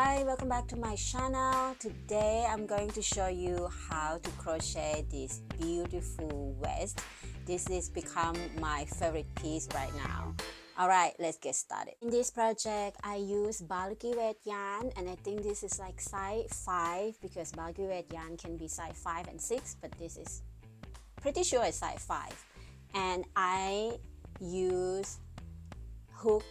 Hi, welcome back to my channel. Today I'm going to show you how to crochet this beautiful vest. This has become my favorite piece right now. Alright, let's get started. In this project I use bulky weight yarn, and I think this is like size 5 because bulky weight yarn can be size 5 and 6, but this is pretty sure it's size 5. And I use hook,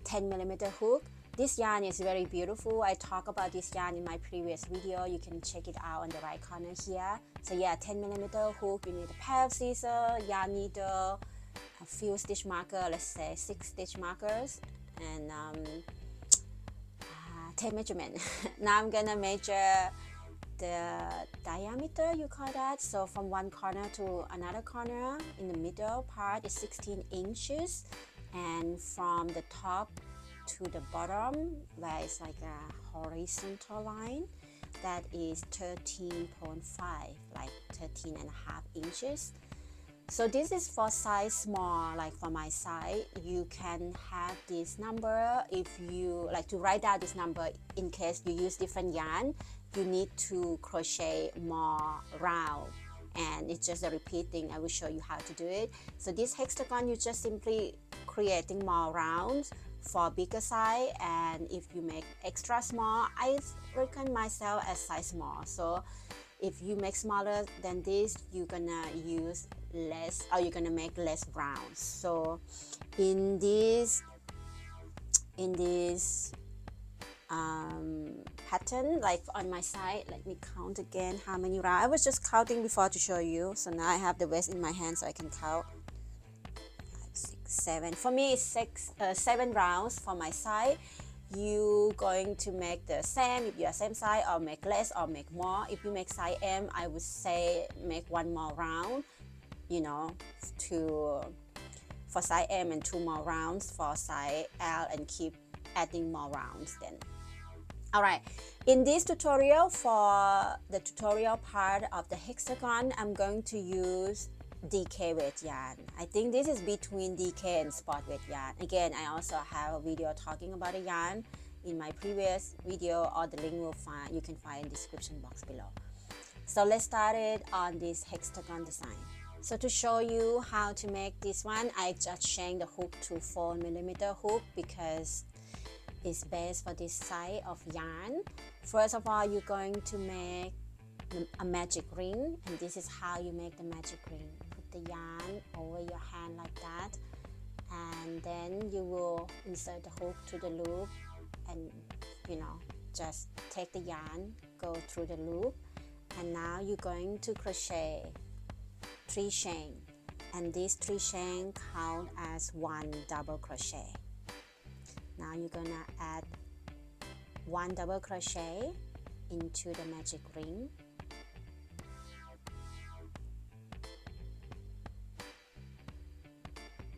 10mm hook. This yarn is very beautiful. I talked about this yarn in my previous video. You can check it out on the right corner here. So yeah, 10mm hook. You need a pair of scissors, yarn needle, a few stitch markers, let's say 6 stitch markers, and tape measurement. Now I'm gonna measure the diameter, you call that. So from one corner to another corner in the middle part is 16 inches, and from the top to the bottom where it's like a horizontal line, that is 13.5, like 13 and a half inches. So this is for size small. Like for my size, you can have this number. If you like to write down this number in case you use different yarn, you need to crochet more round, and it's just a repeating. I will show you how to do it. So this hexagon, you just simply creating more rounds for bigger size, and if you make extra small, I reckon myself as size small. So if you make smaller than this, you're gonna use less, or you're gonna make less rounds. So in this pattern, like on my side, let me count again how many rounds. I was just counting before to show you, so now I have the waist in my hand so I can count. 7. For me it's 7 rounds for my side. You going to make the same if you are same size, or make less or make more. If you make size M, I would say make one more round, you know, for size M, and 2 more rounds for size L, and keep adding more rounds then. Alright, in this tutorial, for the tutorial part of the hexagon, I'm going to use DK weight yarn. I think this is between DK and sport weight yarn. Again, I also have a video talking about a yarn in my previous video, or the link you can find in the description box below. So let's start it on this hexagon design. So to show you how to make this one, I just changed the hook to 4mm hook because it's best for this size of yarn. First of all, you're going to make a magic ring, and this is how you make the magic ring. Put the yarn over your hand like that, and then you will insert the hook to the loop, and just take the yarn, go through the loop, and now you're going to crochet 3 chain, and these 3 chain count as 1 double crochet. Now you're gonna add 1 double crochet into the magic ring,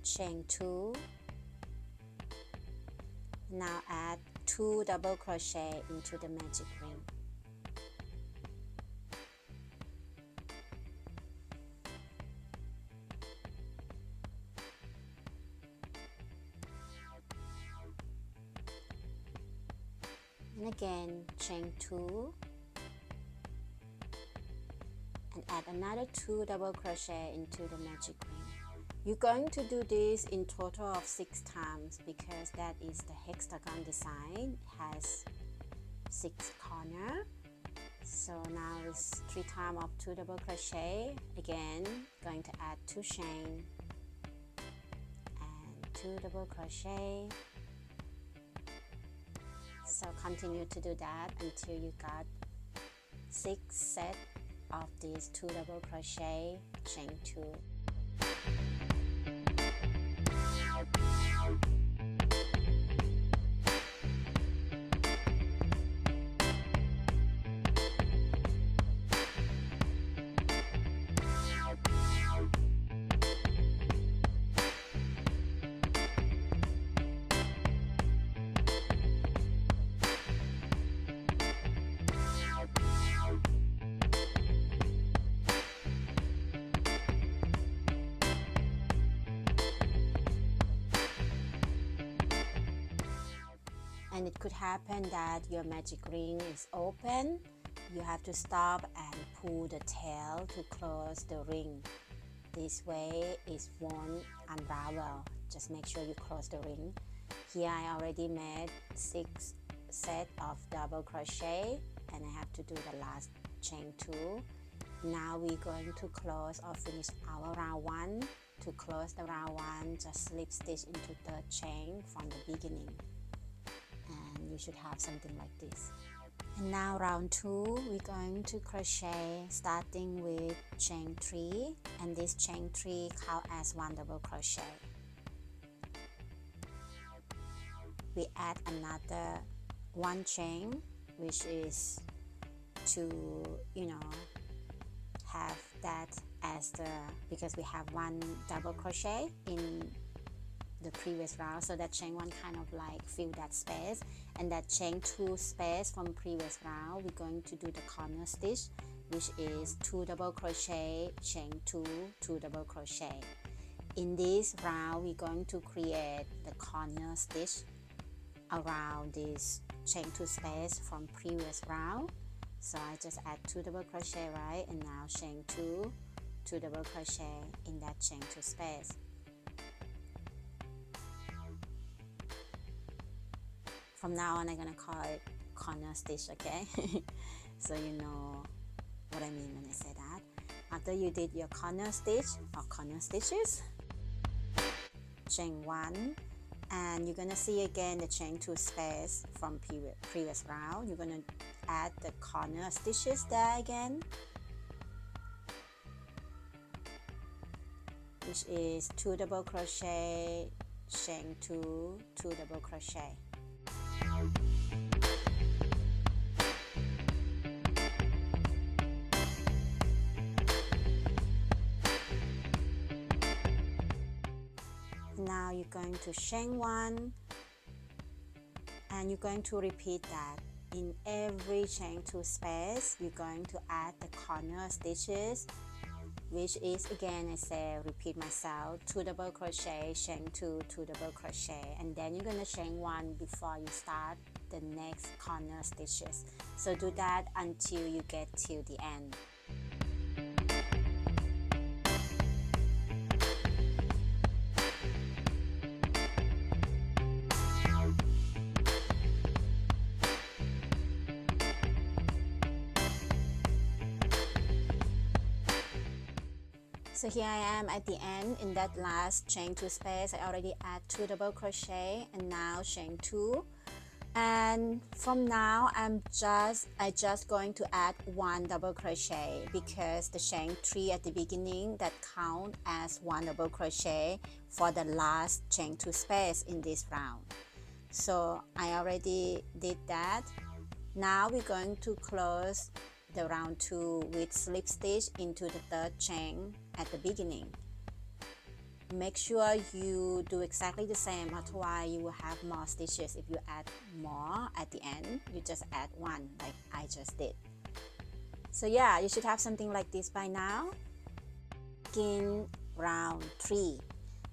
chain 2, now add 2 double crochet into the magic ring, and again chain 2, and add another 2 double crochet into the magic ring. You're going to do this in total of 6 times because that is the hexagon design. It has 6 corners. So now it's 3 times of 2 double crochet. Again, going to add 2 chain and 2 double crochet. So continue to do that until you got 6 sets of these 2 double crochet, chain 2. and it could happen that your magic ring is open. You have to stop and pull the tail to close the ring. This way it won't unravel. Just make sure you close the ring. Here I already made 6 sets of double crochet and I have to do the last chain 2. Now we're going to close or finish our round 1. To close the round 1, just slip stitch into 3rd chain from the beginning, and you should have something like this. And now round 2, we're going to crochet starting with chain 3, and this chain 3 count as 1 double crochet. We add another 1 chain, which is to have that as because we have 1 double crochet in the previous round, so that chain 1 kind of like fill that space, and that chain 2 space from previous round we're going to do the corner stitch, which is 2 double crochet, chain 2, 2 double crochet. In this round we're going to create the corner stitch around this chain 2 space from previous round. So I just add 2 double crochet, right, and now chain 2, 2 double crochet in that chain 2 space. From now on I'm gonna call it corner stitch, okay? So you know what I mean when I say that. After you did your corner stitch or corner stitches, chain 1, and you're gonna see again the chain 2 space from previous round. You're gonna add the corner stitches there again, which is 2 double crochet, chain 2, 2 double crochet. Now you're going to chain 1, and you're going to repeat that. In every chain 2 space, you're going to add the corner stitches, which is, again, I say, repeat myself, 2 double crochet, chain 2, 2 double crochet, and then you're going to chain 1 before you start the next corner stitches. So do that until you get till the end. So here I am at the end. In that last chain 2 space, I already add 2 double crochet and now chain 2. And from now I just going to add 1 double crochet, because the chain 3 at the beginning that count as 1 double crochet for the last chain 2 space in this round. So I already did that. Now we're going to close the round 2 with slip stitch into the 3rd chain at the beginning. Make sure you do exactly the same, otherwise you will have more stitches. If you add more at the end, you just add 1 like I just did. So yeah, you should have something like this by now. Begin round 3.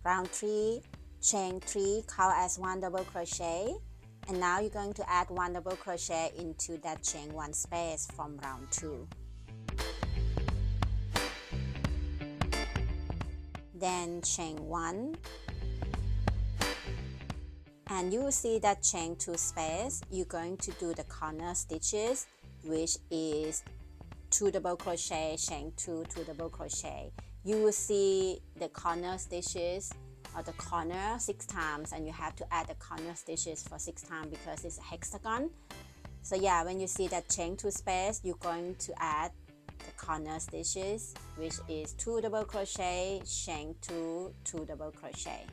Round 3, chain 3, count as 1 double crochet, and now you're going to add 1 double crochet into that chain 1 space from round 2. Then chain 1, and you will see that chain 2 space. You're going to do the corner stitches, which is 2 double crochet, chain 2, 2 double crochet. You will see the corner stitches or the corner 6 times, and you have to add the corner stitches for 6 times because it's a hexagon. So yeah, when you see that chain 2 space, you're going to add the corner stitches, which is 2 double crochet, chain 2, 2 double crochet.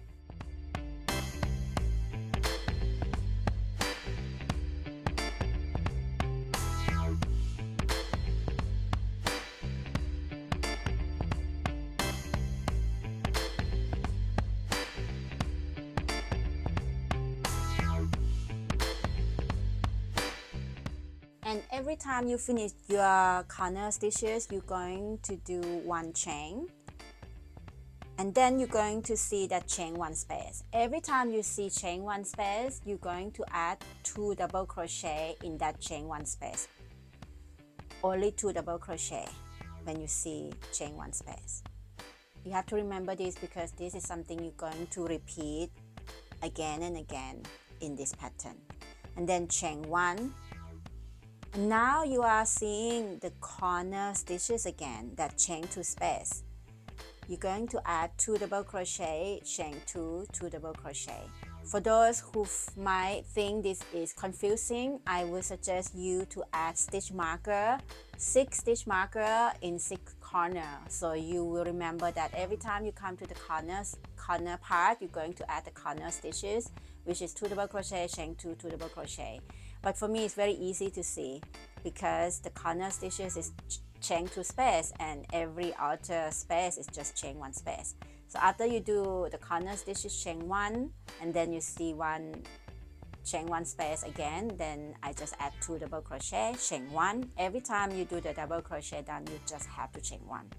And every time you finish your corner stitches, you're going to do 1 chain. And then you're going to see that chain 1 space. Every time you see chain 1 space, you're going to add 2 double crochet in that chain 1 space. Only 2 double crochet when you see chain 1 space. You have to remember this because this is something you're going to repeat again and again in this pattern. And then chain 1. And now you are seeing the corner stitches again, that chain 2 space. You're going to add 2 double crochet, chain 2, 2 double crochet. For those who might think this is confusing, I would suggest you to add stitch marker, 6 stitch marker in 6 corner. So you will remember that every time you come to the corner part, you're going to add the corner stitches, which is 2 double crochet, chain 2, 2 double crochet. But for me, it's very easy to see because the corner stitches is chain 2 space and every outer space is just chain 1 space. So after you do the corner stitches chain 1 and then you see one chain 1 space again, then I just add 2 double crochet, chain 1. Every time you do the double crochet done, you just have to chain 1.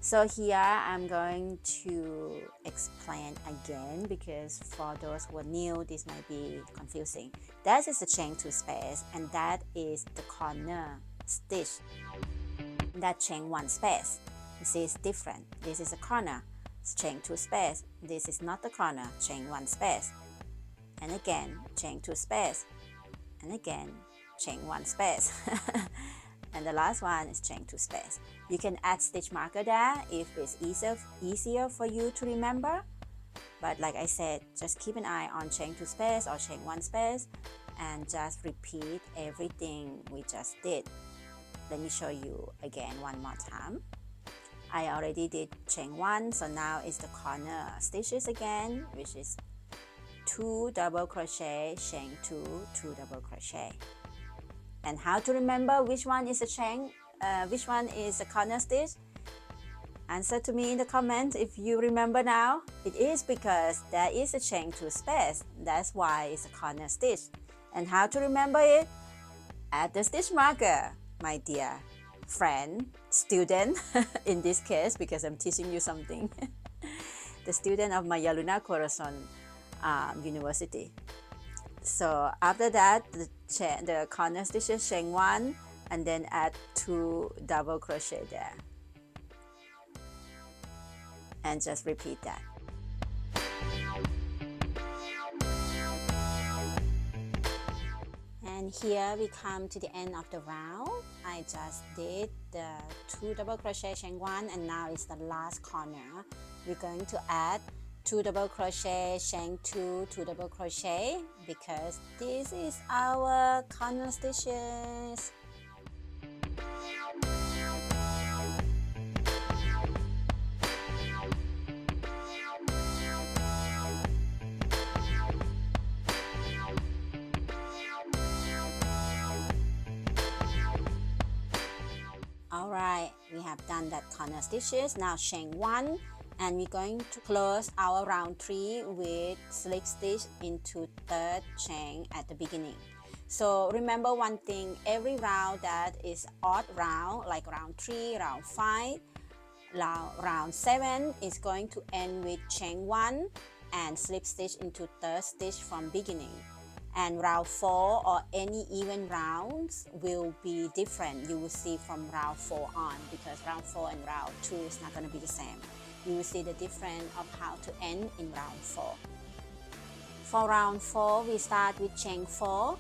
So here I'm going to explain again because for those who are new, this might be confusing. That is the chain 2 space and that is the corner stitch. That chain 1 space. You see it's different. This is a corner, it's chain 2 space. This is not the corner, chain 1 space. And again, chain 2 space. And again, chain 1 space. And the last one is chain 2 space. You can add stitch marker there if it's easier for you to remember. But like I said, just keep an eye on chain 2 space or chain 1 space and just repeat everything we just did. Let me show you again one more time. I already did chain 1, so now it's the corner stitches again, which is 2 double crochet, chain 2, 2 double crochet. And how to remember which one is a chain, which one is a corner stitch? Answer to me in the comment if you remember now. It is because there is a chain 2 space. That's why it's a corner stitch. And how to remember it? Add the stitch marker, my dear friend, student, in this case because I'm teaching you something. The student of Maya Luna Corazon University. So after that, the corner stitches chain 1 and then add 2 double crochet there. And just repeat that. And here we come to the end of the round. I just did the 2 double crochet chain 1 and now it's the last corner. We're going to add 2 double crochet, chain 2, 2 double crochet because this is our corner stitches. Alright, we have done that corner stitches. Now chain 1 and we're going to close our round 3 with slip stitch into 3rd chain at the beginning. So remember one thing, every round that is odd round, like round 3, round 5, round 7 is going to end with chain 1 and slip stitch into 3rd stitch from beginning. And round 4 or any even rounds will be different. You will see from round 4 on because round 4 and round 2 is not going to be the same. You will see the difference of how to end in round 4. For round 4, we start with chain 4.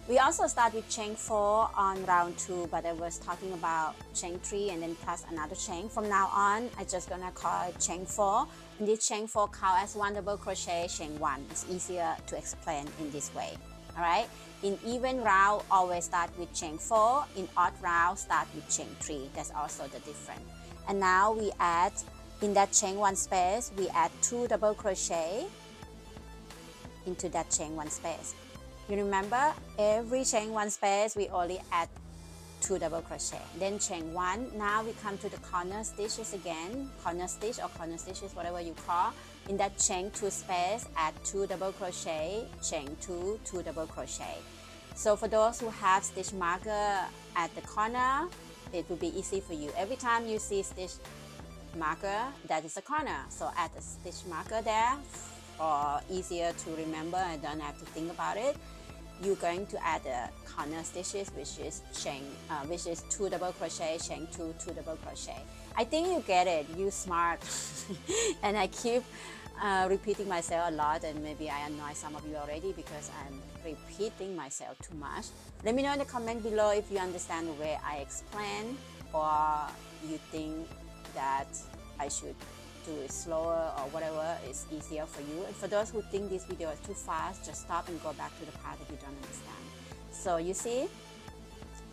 We also start with chain 4 on round 2, but I was talking about chain 3 and then plus another chain. From now on, I'm just gonna call it chain 4. And this chain 4 count as 1 double crochet, chain 1. It's easier to explain in this way. Alright? In even round, always start with chain 4. In odd round, start with chain 3. That's also the difference. And now we add, in that chain 1 space, we add 2 double crochet into that chain 1 space. You remember, every chain 1 space, we only add 2 double crochet. Then chain 1. Now we come to the corner stitches again. Corner stitch or corner stitches, whatever you call. In that chain 2 space, add 2 double crochet, chain 2, 2 double crochet. So for those who have stitch marker at the corner, it will be easy for you. Every time you see stitch marker that is a corner, so add a stitch marker there for easier to remember and don't have to think about it. You're going to add the corner stitches, which is 2 double crochet, chain 2, 2 double crochet. I think you get it, you smart. And I keep repeating myself a lot, and maybe I annoy some of you already because I'm repeating myself too much. Let me know in the comment below if you understand the way I explain, or you think that I should do it slower or whatever is easier for you. And for those who think this video is too fast, just stop and go back to the part that you don't understand. So you see,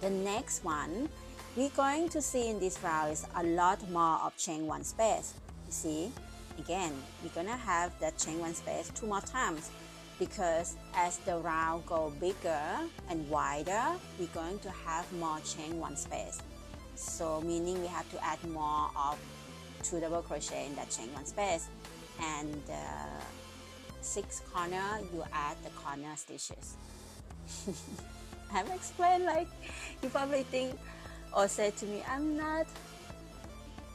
the next one we're going to see in this round is a lot more of chain 1 space. You see, again, we're gonna have that chain 1 space 2 more times, because as the round go bigger and wider, we're going to have more chain 1 space. So meaning we have to add more of 2 double crochet in that chain 1 space, and the 6th corner you add the corner stitches. I've explained, like, you probably think or say to me, I'm not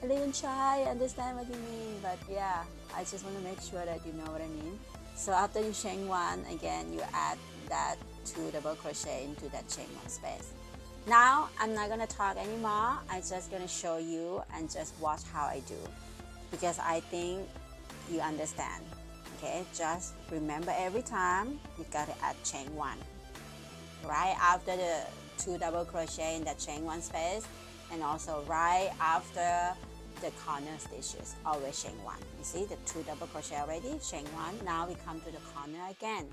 a little shy, I understand what you mean, but yeah, I just want to make sure that you know what I mean. So after you chain 1, again you add that 2 double crochet into that chain 1 space. Now I'm not gonna talk anymore, I'm just gonna show you and just watch how I do, because I think you understand. Okay, just remember every time you gotta add chain 1 right after the 2 double crochet in that chain 1 space, and also right after the corner stitches, always chain 1. You see the 2 double crochet already, chain 1. Now we come to the corner again.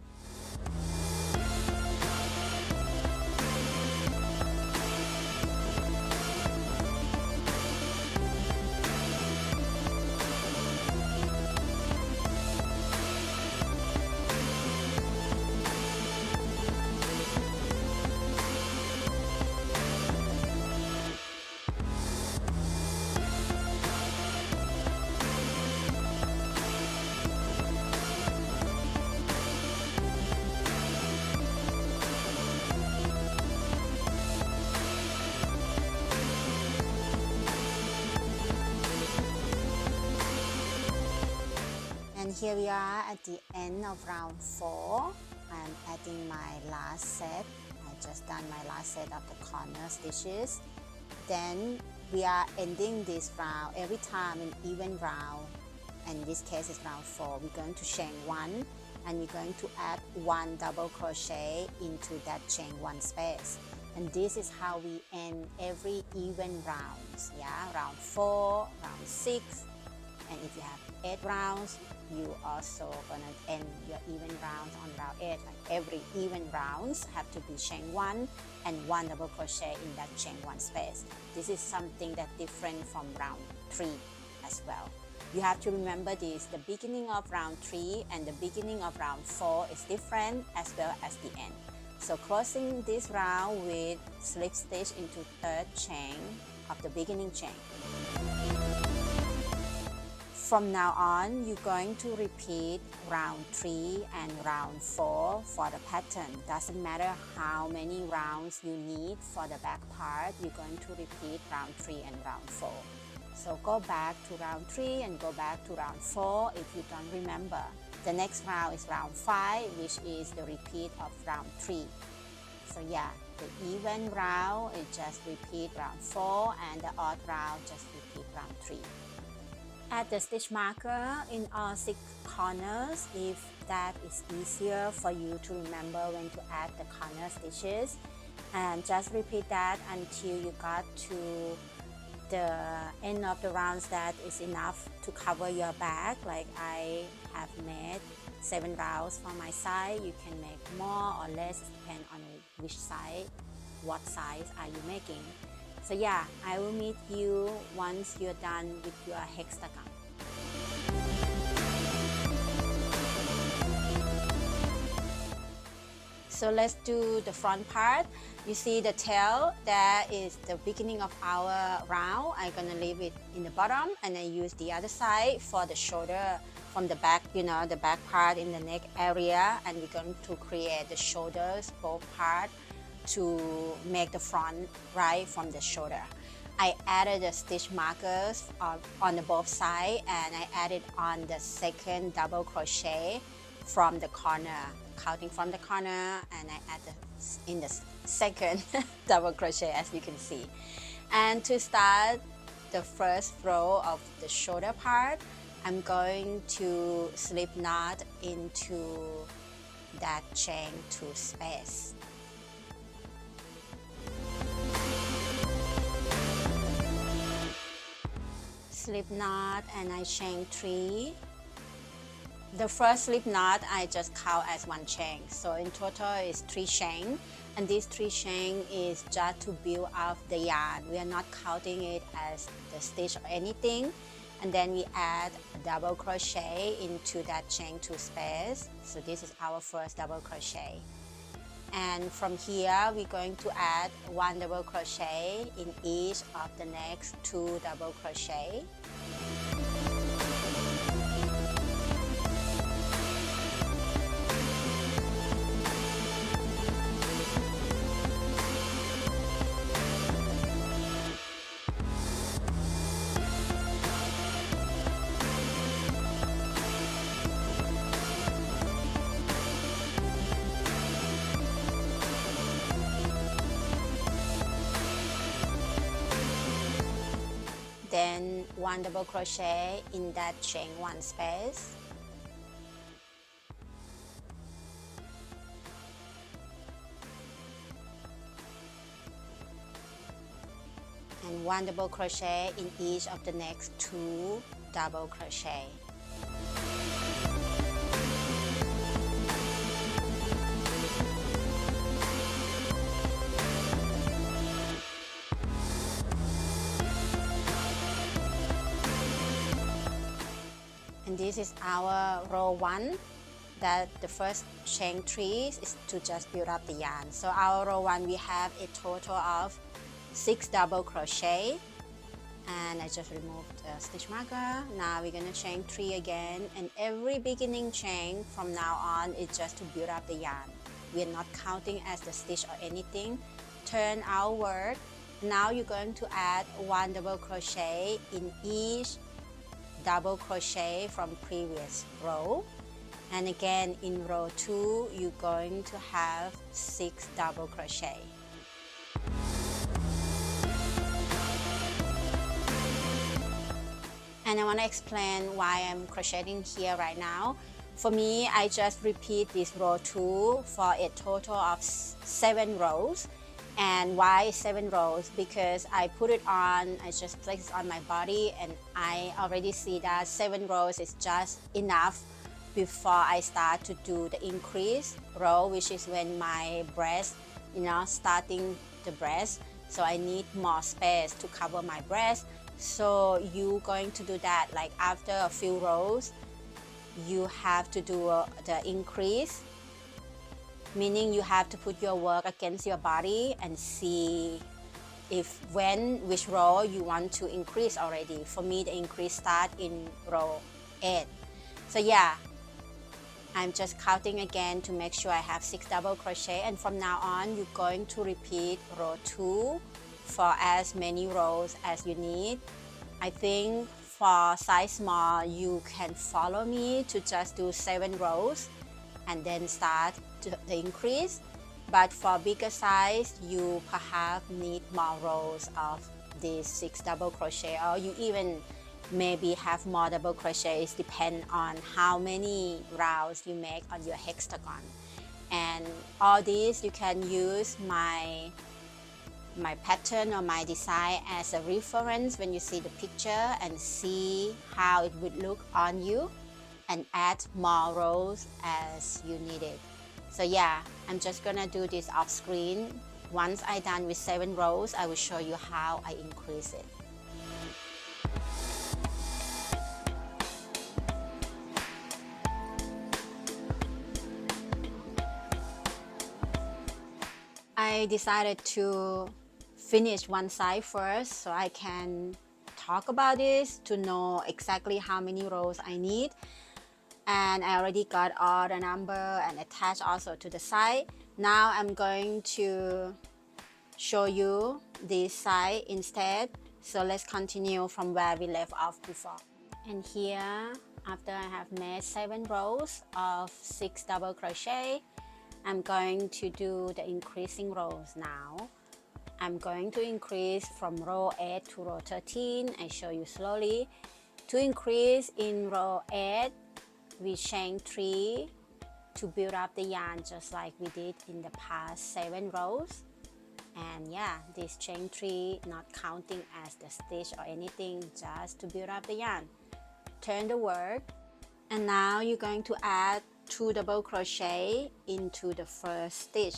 And here we are at the end of round 4. I'm adding my last set. I just done my last set of the corner stitches. Then we are ending this round every time an even round. And in this case is round 4. We're going to chain 1, and we're going to add 1 double crochet into that chain 1 space. And this is how we end every even rounds. Yeah, round 4, round 6. And if you have 8 rounds, you also gonna end your even rounds on round 8. Like every even rounds have to be chain 1 and 1 double crochet in that chain 1 space. This is something that different from round 3 as well. You have to remember this, the beginning of round 3 and the beginning of round 4 is different, as well as the end. So closing this round with slip stitch into 3rd chain of the beginning chain. From now on, you're going to repeat round 3 and round 4 for the pattern. Doesn't matter how many rounds you need for the back part, you're going to repeat round 3 and round 4. So go back to round 3 and go back to round 4 if you don't remember. The next round is round 5, which is the repeat of round 3. So yeah, the even round is just repeat round 4, and the odd round just repeat round 3. Add the stitch marker in all 6 corners if that is easier for you to remember when to add the corner stitches, and just repeat that until you got to the end of the rounds that is enough to cover your back. Like I have made 7 rounds for my side. You can make more or less, depend on which side, what size are you making. So yeah, I will meet you once you're done with your hexagon. So let's do the front part. You see the tail, that is the beginning of our round. I'm gonna leave it in the bottom and then use the other side for the shoulder from the back, you know, the back part in the neck area, and we're going to create the shoulders, both parts, to make the front right from the shoulder. I added the stitch markers on the both sides, and I added on the second double crochet from the corner, counting from the corner, and I add in the second double crochet, as you can see. And to start the first row of the shoulder part, I'm going to slip knot into that chain 2 space. Slip knot and I chain 3. The first slip knot I just count as 1 chain, so in total is 3 chain, and this 3 chain is just to build up the yarn. We are not counting it as the stitch or anything. And then we add a double crochet into that chain 2 space. So this is our first double crochet. And from here we're going to add 1 double crochet in each of the next 2 double crochet. Then 1 double crochet in that chain 1 space. And 1 double crochet in each of the next 2 double crochet. And this is our row 1, that the first chain 3 is to just build up the yarn. So our row 1, we have a total of 6 double crochet, and I just removed the stitch marker. Now we're going to chain 3 again, and every beginning chain from now on is just to build up the yarn. We are not counting as the stitch or anything. Turn outward. Now you're going to add 1 double crochet in each double crochet from previous row, and again in row 2 you're going to have 6 double crochet. And I want to explain why I'm crocheting here right now. For me, I just repeat this row 2 for a total of 7 rows. And why 7 rows? Because I put it on, I just place it on my body, and I already see that 7 rows is just enough before I start to do the increase row, which is when my breast, starting the breast. So I need more space to cover my breast. So you're going to do that, like after a few rows, you have to do the increase. Meaning you have to put your work against your body and see which row you want to increase already. For me, the increase start in row 8. So yeah, I'm just counting again to make sure I have 6 double crochet, and from now on you're going to repeat row 2 for as many rows as you need. I think for size small you can follow me to just do 7 rows and then start the increase, but for bigger size you perhaps need more rows of these 6 double crochet, or you even maybe have more double crochets, depend on how many rounds you make on your hexagon. And all these you can use my pattern or my design as a reference when you see the picture and see how it would look on you, and add more rows as you need it. So yeah, I'm just gonna do this off screen. Once I'm done with 7 rows, I will show you how I increase it. I decided to finish one side first so I can talk about this to know exactly how many rows I need. And I already got all the number and attached also to the side. Now I'm going to show you this side instead. So let's continue from where we left off before. And here, after I have made 7 rows of 6 double crochet, I'm going to do the increasing rows now. I'm going to increase from row 8 to row 13. I show you slowly. To increase in row 8, we chain 3 to build up the yarn just like we did in the past 7 rows. And yeah, this chain 3 not counting as the stitch or anything, just to build up the yarn. Turn the work, and now you're going to add 2 double crochet into the first stitch.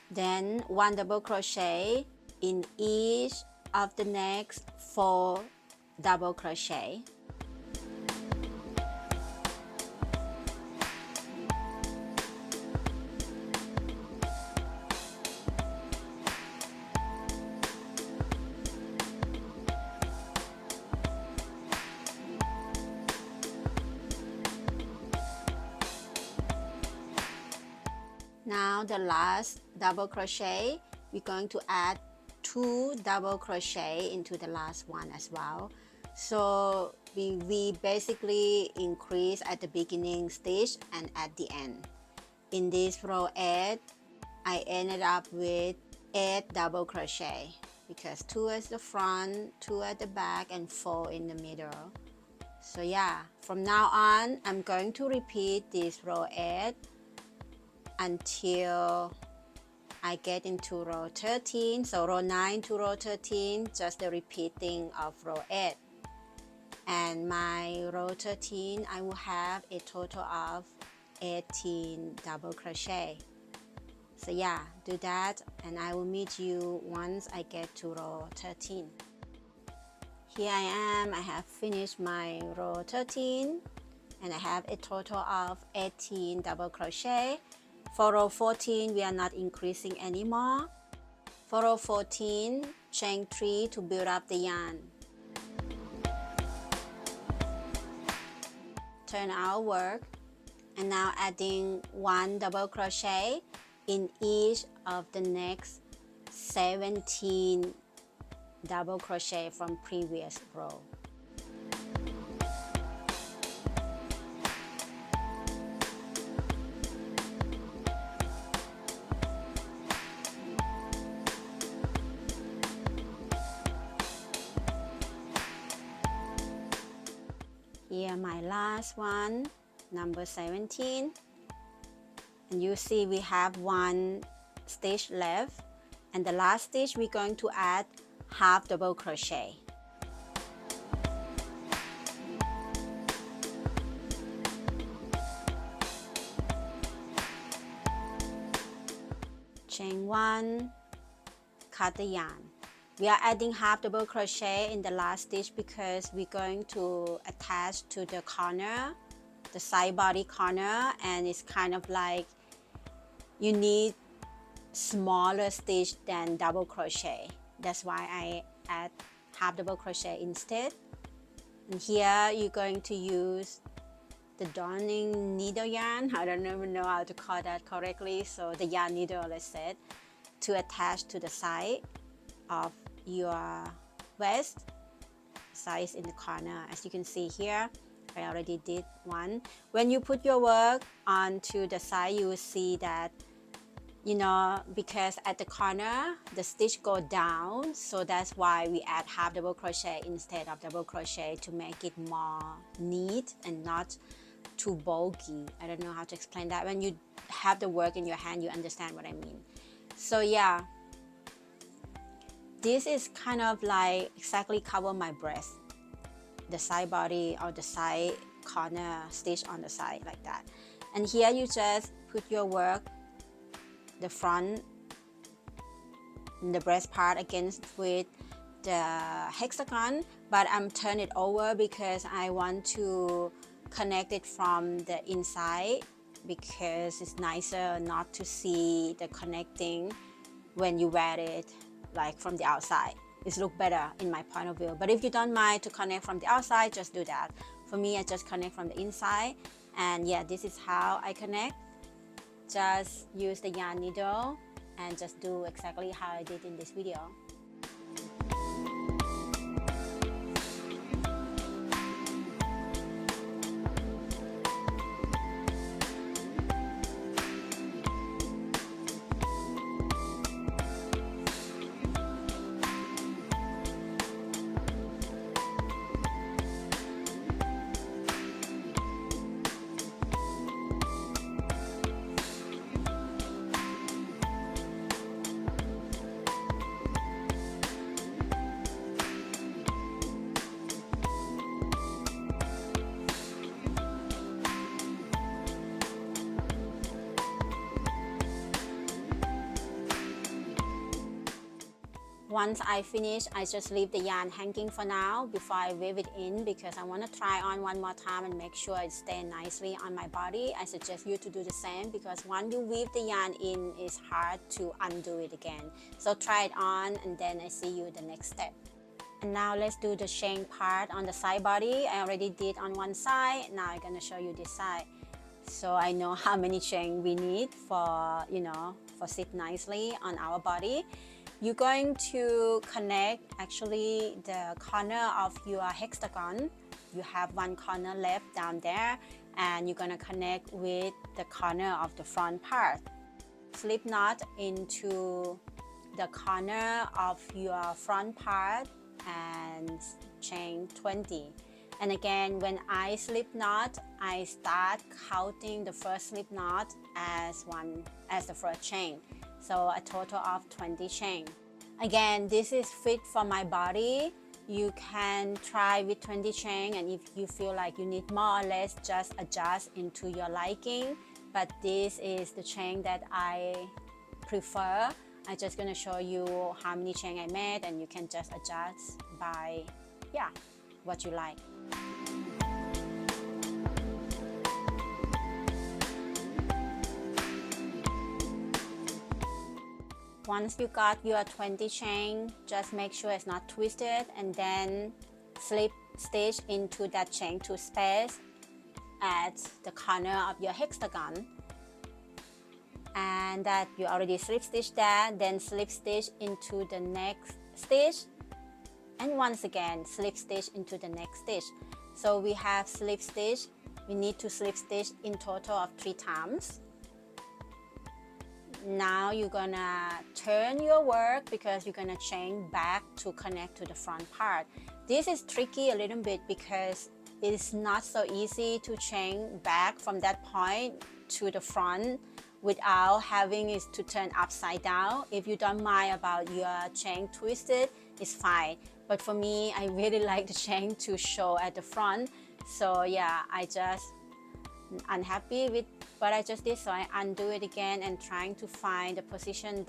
Then 1 double crochet in each of the next 4 double crochet. Now the last double crochet, we're going to add 2 double crochet into the last one as well. So we basically increase at the beginning stitch and at the end. In this row 8, I ended up with 8 double crochet because 2 at the front, 2 at the back, and 4 in the middle. So yeah, from now on, I'm going to repeat this row 8 until I get into row 13. So row 9 to row 13, just the repeating of row 8. And my row 13, I will have a total of 18 double crochet. So yeah, do that, and I will meet you once I get to row 13. Here I am, I have finished my row 13, and I have a total of 18 double crochet. For row 14, we are not increasing anymore. For row 14, chain 3 to build up the yarn. Turn our work, and now adding 1 double crochet in each of the next 17 double crochet from previous row. Here my last one, number 17, and you see we have 1 stitch left, and the last stitch we're going to add half double crochet. Chain 1, cut the yarn. We are adding half double crochet in the last stitch because we're going to attach to the corner, the side body corner, and it's kind of like you need smaller stitch than double crochet. That's why I add half double crochet instead. And here you're going to use the darning needle yarn. I don't even know how to call that correctly. So the yarn needle, let's say, to attach to the side of your vest, size in the corner. As you can see here, I already did one. When you put your work onto the side, you will see that, you know, because at the corner the stitch go down, so that's why we add half double crochet instead of double crochet to make it more neat and not too bulky. I don't know how to explain that. When you have the work in your hand, you understand what I mean. So yeah, this is kind of like exactly cover my breast, the side body or the side corner stitch on the side like that. And here you just put your work, the front, the breast part against with the hexagon, but I'm turning it over because I want to connect it from the inside because it's nicer not to see the connecting when you wear it like from the outside. It looks better in my point of view. But if you don't mind to connect from the outside, just do that. For me, I just connect from the inside. And yeah, this is how I connect. Just use the yarn needle and just do exactly how I did in this video. Once I finish, I just leave the yarn hanging for now before I weave it in, because I want to try on one more time and make sure it stays nicely on my body. I suggest you to do the same, because once you weave the yarn in, it's hard to undo it again. So try it on and then I see you the next step. And now let's do the chain part on the side body. I already did on one side. Now I'm going to show you this side. So I know how many chain we need for, for sit nicely on our body. You're going to connect actually the corner of your hexagon. You have one corner left down there, and you're going to connect with the corner of the front part. Slip knot into the corner of your front part and chain 20. And again, when I slip knot, I start counting the first slip knot as the first chain. So a total of 20 chain. Again, this is fit for my body. You can try with 20 chain, and if you feel like you need more or less, just adjust into your liking. But this is the chain that I prefer. I'm just gonna show you how many chain I made, and you can just adjust by what you like. Once you got your 20 chain, just make sure it's not twisted, and then slip stitch into that chain 2 space at the corner of your hexagon. And that you already slip stitch that, then slip stitch into the next stitch, and once again slip stitch into the next stitch. So we have slip stitch, we need to slip stitch in total of 3 times. Now you're gonna turn your work, because you're gonna chain back to connect to the front part. This is tricky a little bit because it's not so easy to chain back from that point to the front without having it to turn upside down. If you don't mind about your chain twisted, it's fine. But for me, I really like the chain to show at the front. So yeah, I just unhappy with what I just did, so I undo it again and trying to find the position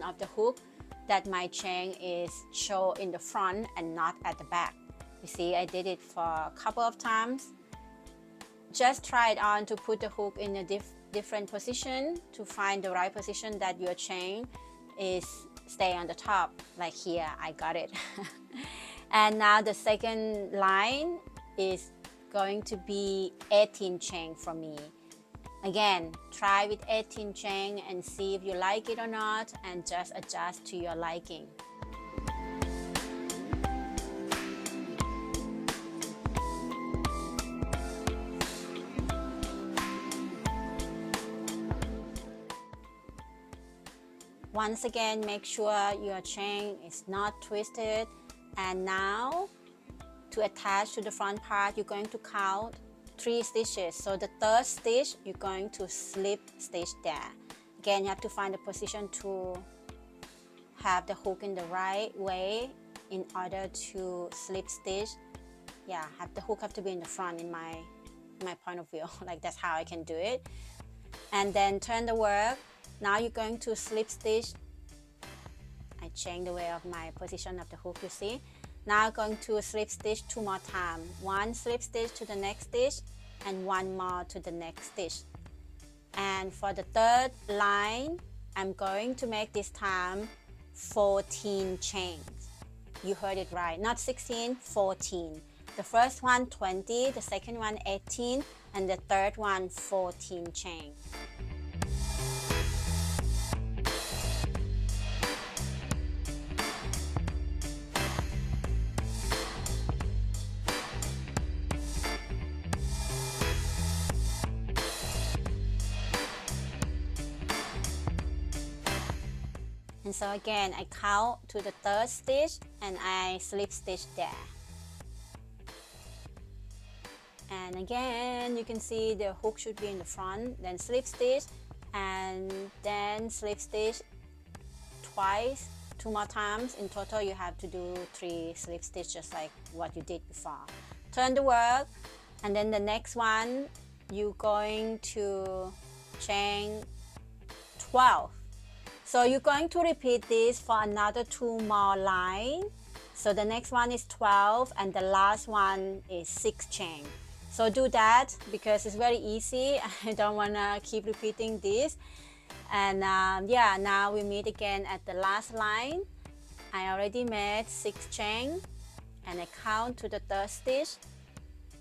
of the hook that my chain is show in the front and not at the back. You see, I did it for a couple of times. Just try it on to put the hook in a different position to find the right position that your chain is stay on the top. Like here, I got it. And now the second line is going to be 18 chain for me. Again, try with 18 chain and see if you like it or not, and just adjust to your liking. Once again, make sure your chain is not twisted. And now to attach to the front part, you're going to count 3 stitches. So the third stitch, you're going to slip stitch there. Again, you have to find the position to have the hook in the right way in order to slip stitch. Yeah, the hook have to be in the front in my point of view. Like that's how I can do it. And then turn the work. Now you're going to slip stitch. I change the way of my position of the hook, you see. Now I'm going to slip stitch 2 more times. 1 slip stitch to the next stitch and 1 more to the next stitch. And for the third line, I'm going to make this time 14 chains. You heard it right, not 16, 14. The first one 20, the second one 18, and the third one 14 chains. And so again, I count to the third stitch and I slip stitch there. And again, you can see the hook should be in the front, then slip stitch, and then slip stitch twice, 2 more times. In total, you have to do 3 slip stitch, just like what you did before. Turn the work, and then the next one, you're going to chain 12. So you're going to repeat this for another 2 more lines. So the next one is 12, and the last one is 6 chain. So do that because it's very easy. I don't want to keep repeating this. And yeah, now we meet again at the last line. I already made 6 chain, and I count to the third stitch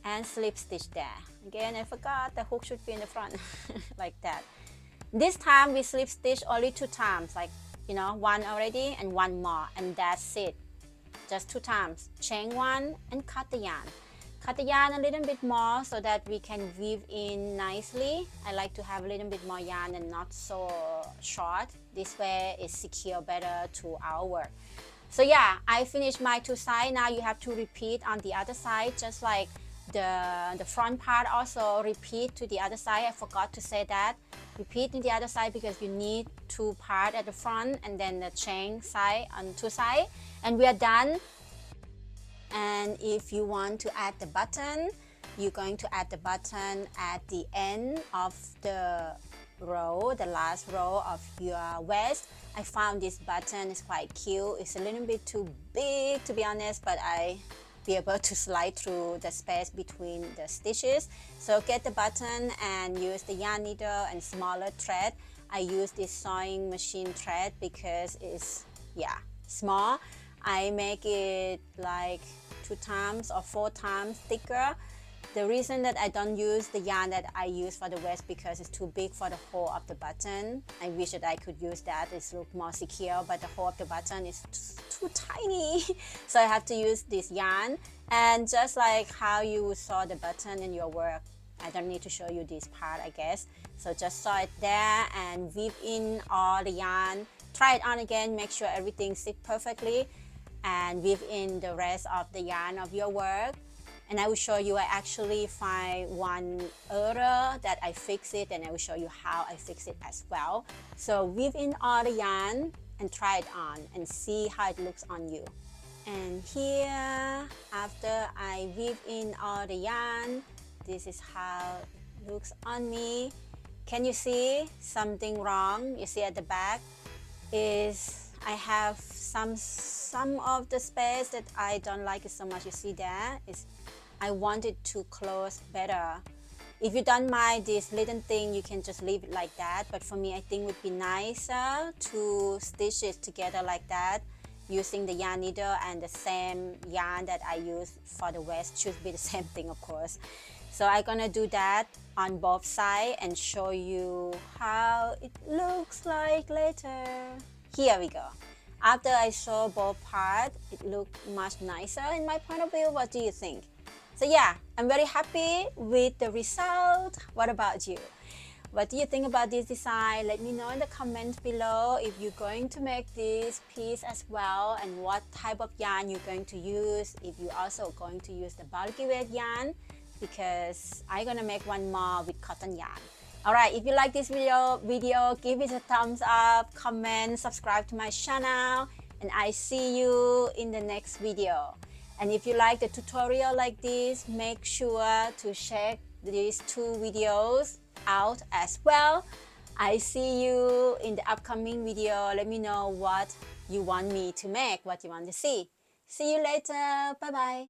and slip stitch there. Again, I forgot the hook should be in the front like that. This time we slip stitch only 2 times, like, you know, 1 already and 1 more, and that's it. Just 2 times. Chain 1 and cut the yarn. Cut the yarn a little bit more so that we can weave in nicely. I like to have a little bit more yarn and not so short. This way it secure better to our work. So yeah, I finished my 2 sides. Now you have to repeat on the other side, just like the front part. Also repeat to the other side. I forgot to say that. Repeat in the other side because you need 2 parts at the front and then the chain side on 2 sides. And we are done. And if you want to add the button, you're going to add the button at the end of the row, the last row of your vest. I found this button is quite cute. It's a little bit too big, to be honest, but I be able to slide through the space between the stitches. So get the button and use the yarn needle and smaller thread. I use this sewing machine thread because it's, yeah, small. I make it like 2 times or 4 times thicker. The reason that I don't use the yarn that I use for the vest because it's too big for the hole of the button. I wish that I could use that. It's look more secure, but the hole of the button is too tiny. So I have to use this yarn. And just like how you would sew the button in your work, I don't need to show you this part, I guess. So just sew it there and weave in all the yarn. Try it on again, make sure everything sits perfectly, and weave in the rest of the yarn of your work. And I will show you, I actually find one error that I fix it, and I will show you how I fix it as well. So weave in all the yarn and try it on and see how it looks on you. And here, after I weave in all the yarn, this is how it looks on me. Can you see something wrong? You see at the back is I have some of the space that I don't like it so much. You see there is I want it to close better. If you don't mind this little thing, you can just leave it like that. But for me, I think it would be nicer to stitch it together like that, using the yarn needle and the same yarn that I use for the vest. Should be the same thing, of course. So I'm gonna do that on both sides and show you how it looks like later. Here we go. After I sew both parts, it looked much nicer in my point of view. What do you think? So yeah, I'm very happy with the result. What about you? What do you think about this design? Let me know in the comments below if you're going to make this piece as well, and what type of yarn you're going to use. If you're also going to use the bulky weight yarn, because I'm gonna make one more with cotton yarn. Alright, if you like this video, give it a thumbs up, comment, subscribe to my channel, and I see you in the next video. And if you like the tutorial like this, make sure to check these 2 videos out as well. I see you in the upcoming video. Let me know what you want me to make, what you want to see. See you later. Bye bye.